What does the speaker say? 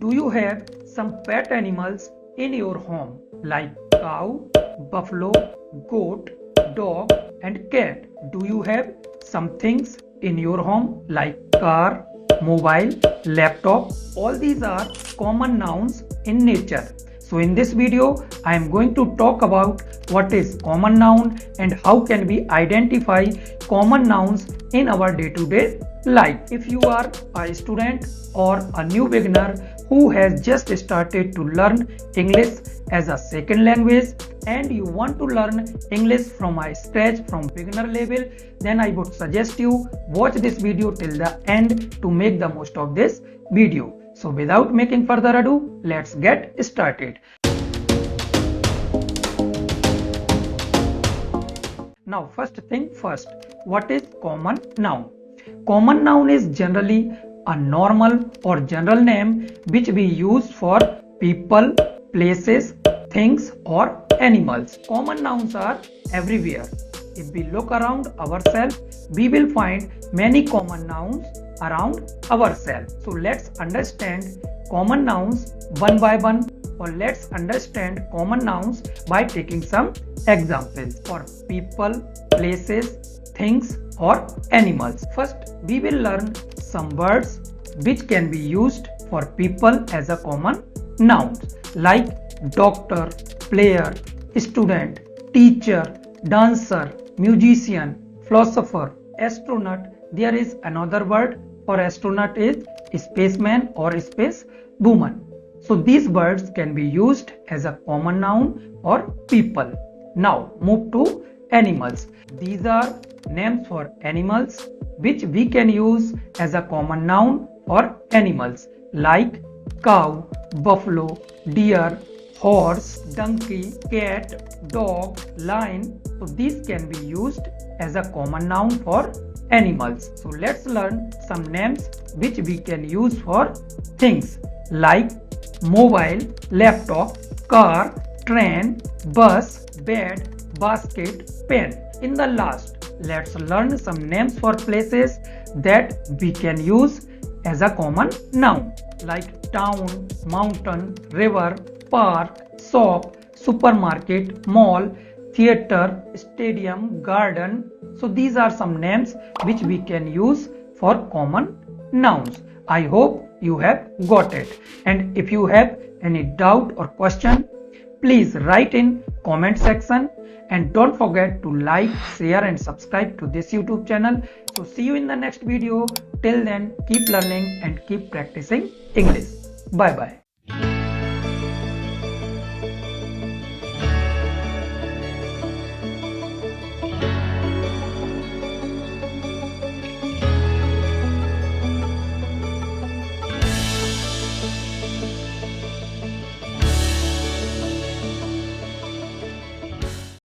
Do you have some pet animals in your home like cow, buffalo, goat, dog and cat? Do you have some things in your home like car, mobile, laptop? All these are common nouns in nature. So in this video, I am going to talk about what is common noun and how can we identify common nouns in our day-to-day life. If you are a student or a new beginner who has just started to learn English as a second language and you want to learn English from a scratch from beginner level, then I would suggest you watch this video till the end to make the most of this video. So without making further ado, let's get started. Now first thing first, what is common noun? Common noun is generally a normal or general name which we use for people, places, things or animals. Common nouns are everywhere. If we look around ourselves, we will find many common nouns around ourselves. So let's understand common nouns one by one, or let's understand common nouns by taking some examples for people, places, things or animals. First, we will learn some words which can be used for people as a common noun like doctor, player, student, teacher, dancer, musician, philosopher, astronaut. There is another word for astronaut is spaceman or space woman. So these words can be used as a common noun or people. Now move to animals. These are names for animals which we can use as a common noun or animals like cow, buffalo, deer, horse, donkey, cat, dog, lion. So these can be used as a common noun for animals. So let's learn some names which we can use for things like mobile, laptop, car, train, bus, bed, basket, pen. In the last, let's learn some names for places that we can use as a common noun like town, mountain, river, park, shop, supermarket, mall, theater, stadium, garden. So these are some names which we can use for common nouns. I hope you have got it. And if you have any doubt or question, please write in comment section and don't forget to like, share and subscribe to this YouTube channel. So see you in the next video. Till then, keep learning and keep practicing English. Bye bye.